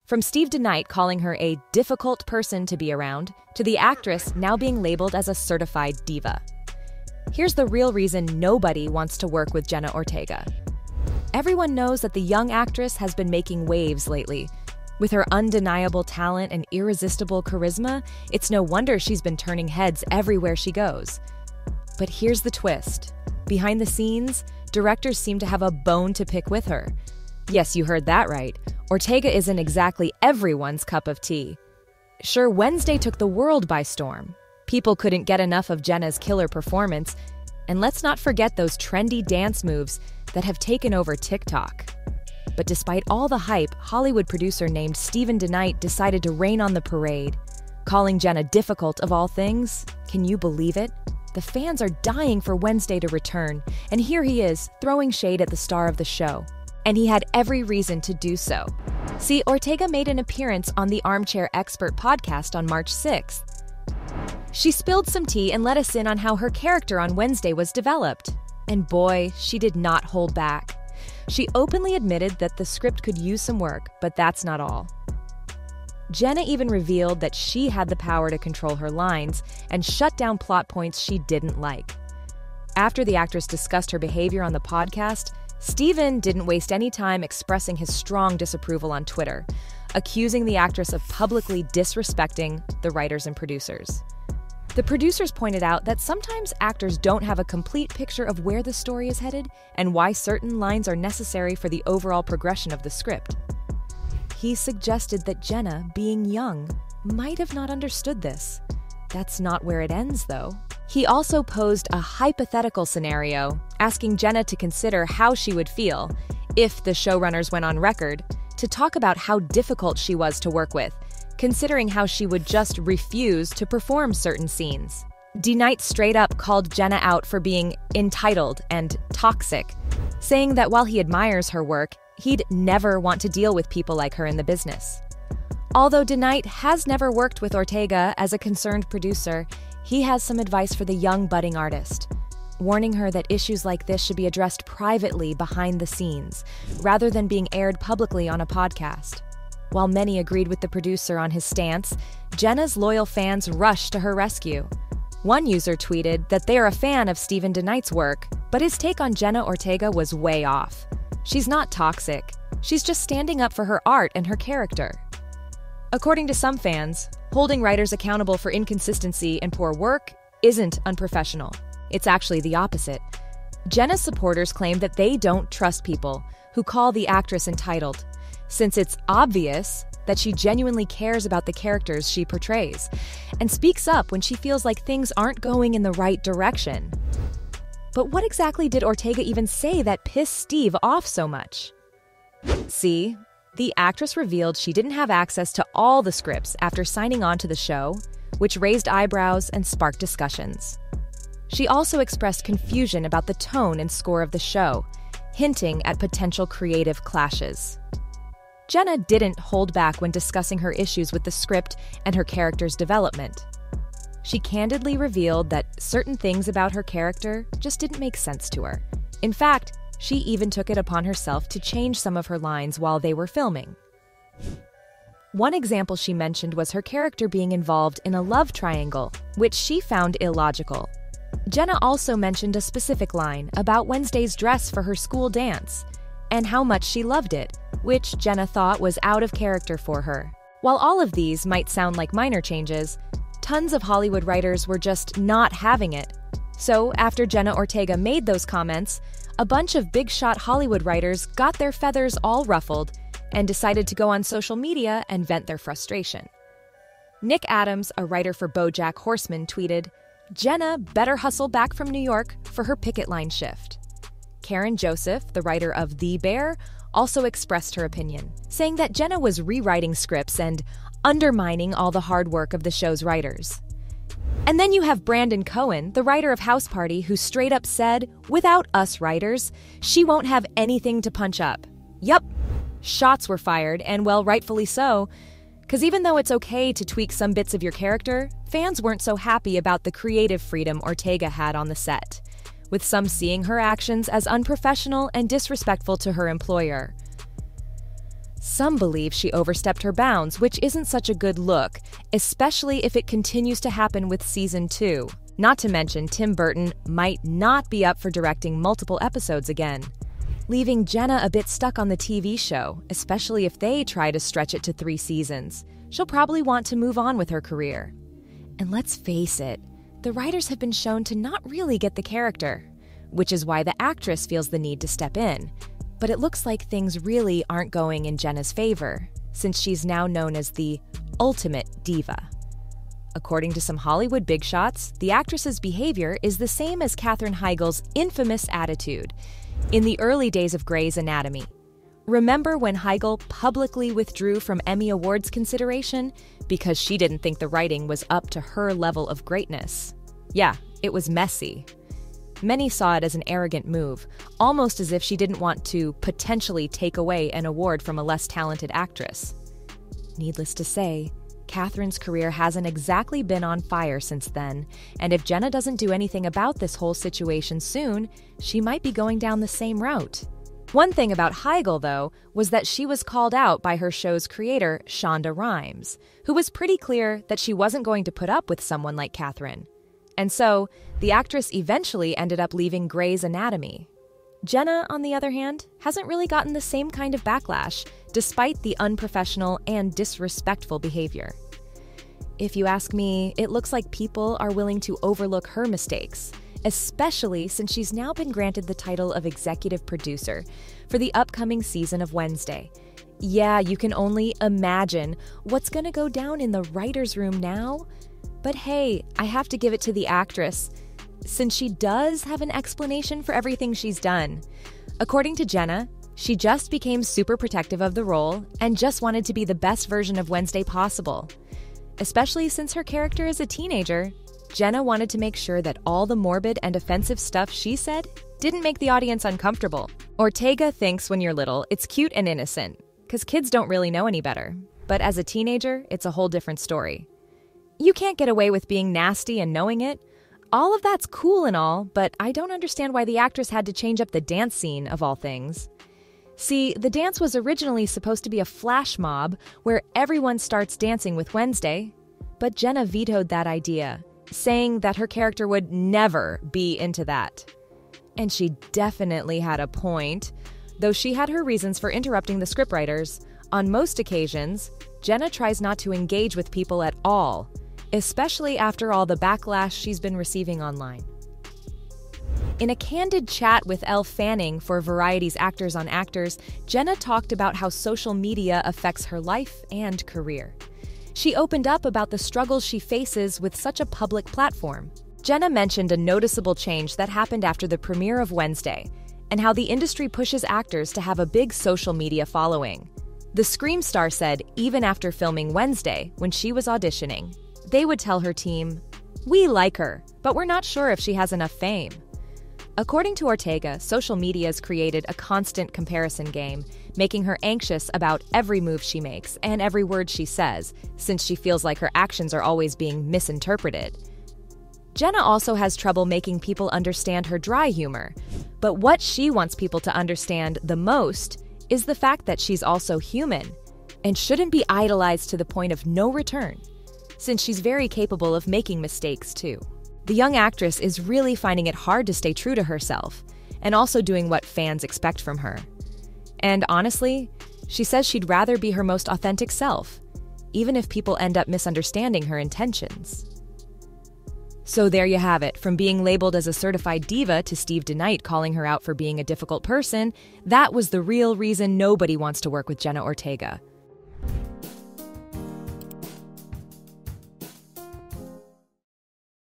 From Steve DeKnight calling her a difficult person to be around, to the actress now being labeled as a certified diva. Here's the real reason nobody wants to work with Jenna Ortega. Everyone knows that the young actress has been making waves lately. With her undeniable talent and irresistible charisma, it's no wonder she's been turning heads everywhere she goes. But here's the twist. Behind the scenes, directors seem to have a bone to pick with her. Yes, you heard that right. Ortega isn't exactly everyone's cup of tea. Sure, Wednesday took the world by storm. People couldn't get enough of Jenna's killer performance, and let's not forget those trendy dance moves that have taken over TikTok. But despite all the hype, Hollywood producer named Stephen DeKnight decided to rain on the parade, calling Jenna difficult of all things. Can you believe it? The fans are dying for Wednesday to return, and here he is, throwing shade at the star of the show. And he had every reason to do so. See, Ortega made an appearance on the Armchair Expert podcast on March 6th. She spilled some tea and let us in on how her character on Wednesday was developed. And boy, she did not hold back. She openly admitted that the script could use some work, but that's not all. Jenna even revealed that she had the power to control her lines and shut down plot points she didn't like. After the actress discussed her behavior on the podcast, Stephen didn't waste any time expressing his strong disapproval on Twitter, accusing the actress of publicly disrespecting the writers and producers. The producers pointed out that sometimes actors don't have a complete picture of where the story is headed and why certain lines are necessary for the overall progression of the script. He suggested that Jenna, being young, might have not understood this. That's not where it ends, though. He also posed a hypothetical scenario, asking Jenna to consider how she would feel if the showrunners went on record to talk about how difficult she was to work with, considering how she would just refuse to perform certain scenes. DeKnight straight up called Jenna out for being entitled and toxic, saying that while he admires her work, he'd never want to deal with people like her in the business. Although DeKnight has never worked with Ortega as a concerned producer, he has some advice for the young budding artist, warning her that issues like this should be addressed privately behind the scenes, rather than being aired publicly on a podcast. While many agreed with the producer on his stance, Jenna's loyal fans rushed to her rescue. One user tweeted that they are a fan of Stephen DeKnight's work, but his take on Jenna Ortega was way off. She's not toxic. She's just standing up for her art and her character. According to some fans, holding writers accountable for inconsistency and poor work isn't unprofessional. It's actually the opposite. Jenna's supporters claim that they don't trust people who call the actress entitled, since it's obvious that she genuinely cares about the characters she portrays and speaks up when she feels like things aren't going in the right direction. But what exactly did Ortega even say that pissed Steve off so much? See, the actress revealed she didn't have access to all the scripts after signing on to the show, which raised eyebrows and sparked discussions. She also expressed confusion about the tone and score of the show, hinting at potential creative clashes. Jenna didn't hold back when discussing her issues with the script and her character's development. She candidly revealed that certain things about her character just didn't make sense to her. In fact, she even took it upon herself to change some of her lines while they were filming. One example she mentioned was her character being involved in a love triangle, which she found illogical. Jenna also mentioned a specific line about Wednesday's dress for her school dance, and how much she loved it, which Jenna thought was out of character for her. While all of these might sound like minor changes, tons of Hollywood writers were just not having it. So after Jenna Ortega made those comments, a bunch of big-shot Hollywood writers got their feathers all ruffled and decided to go on social media and vent their frustration. Nick Adams, a writer for BoJack Horseman, tweeted, "Jenna better hustle back from New York for her picket line shift." Karen Joseph, the writer of The Bear, also expressed her opinion, saying that Jenna was rewriting scripts and undermining all the hard work of the show's writers. And then you have Brandon Cohen, the writer of House Party, who straight up said, "Without us writers, she won't have anything to punch up." Yup, shots were fired, and well, rightfully so, because even though it's okay to tweak some bits of your character, fans weren't so happy about the creative freedom Ortega had on the set, with some seeing her actions as unprofessional and disrespectful to her employer. Some believe she overstepped her bounds, which isn't such a good look, especially if it continues to happen with season 2. Not to mention, Tim Burton might not be up for directing multiple episodes again, leaving Jenna a bit stuck on the TV show, especially if they try to stretch it to 3 seasons. She'll probably want to move on with her career. And let's face it, the writers have been shown to not really get the character, which is why the actress feels the need to step in. But it looks like things really aren't going in Jenna's favor, since she's now known as the ultimate diva. According to some Hollywood big shots, the actress's behavior is the same as Katherine Heigl's infamous attitude in the early days of Grey's Anatomy. Remember when Heigl publicly withdrew from Emmy Awards consideration because she didn't think the writing was up to her level of greatness? Yeah, it was messy. Many saw it as an arrogant move, almost as if she didn't want to potentially take away an award from a less talented actress. Needless to say, Katherine's career hasn't exactly been on fire since then, and if Jenna doesn't do anything about this whole situation soon, she might be going down the same route. One thing about Heigl, though, was that she was called out by her show's creator, Shonda Rhimes, who was pretty clear that she wasn't going to put up with someone like Katherine. And so, the actress eventually ended up leaving Grey's Anatomy. Jenna, on the other hand, hasn't really gotten the same kind of backlash, despite the unprofessional and disrespectful behavior. If you ask me, it looks like people are willing to overlook her mistakes, especially since she's now been granted the title of executive producer for the upcoming season of Wednesday. Yeah, you can only imagine what's going to go down in the writer's room now. But hey, I have to give it to the actress, since she does have an explanation for everything she's done. According to Jenna, she just became super protective of the role and just wanted to be the best version of Wednesday possible. Especially since her character is a teenager, Jenna wanted to make sure that all the morbid and offensive stuff she said didn't make the audience uncomfortable. Ortega thinks when you're little, it's cute and innocent, because kids don't really know any better. But as a teenager, it's a whole different story. You can't get away with being nasty and knowing it. All of that's cool and all, but I don't understand why the actress had to change up the dance scene, of all things. See, the dance was originally supposed to be a flash mob where everyone starts dancing with Wednesday, but Jenna vetoed that idea, saying that her character would never be into that. And she definitely had a point. Though she had her reasons for interrupting the scriptwriters, on most occasions, Jenna tries not to engage with people at all, especially after all the backlash she's been receiving online. In a candid chat with Elle Fanning for Variety's Actors on Actors, Jenna talked about how social media affects her life and career. She opened up about the struggles she faces with such a public platform. Jenna mentioned a noticeable change that happened after the premiere of Wednesday, and how the industry pushes actors to have a big social media following. The Scream star said even after filming Wednesday, when she was auditioning, they would tell her team, "We like her, but we're not sure if she has enough fame." According to Ortega, social media's created a constant comparison game, making her anxious about every move she makes and every word she says, since she feels like her actions are always being misinterpreted. Jenna also has trouble making people understand her dry humor, but what she wants people to understand the most is the fact that she's also human and shouldn't be idolized to the point of no return, since she's very capable of making mistakes too. The young actress is really finding it hard to stay true to herself, and also doing what fans expect from her. And honestly, she says she'd rather be her most authentic self, even if people end up misunderstanding her intentions. So there you have it, from being labeled as a certified diva to Steve DeKnight calling her out for being a difficult person. That was the real reason nobody wants to work with Jenna Ortega.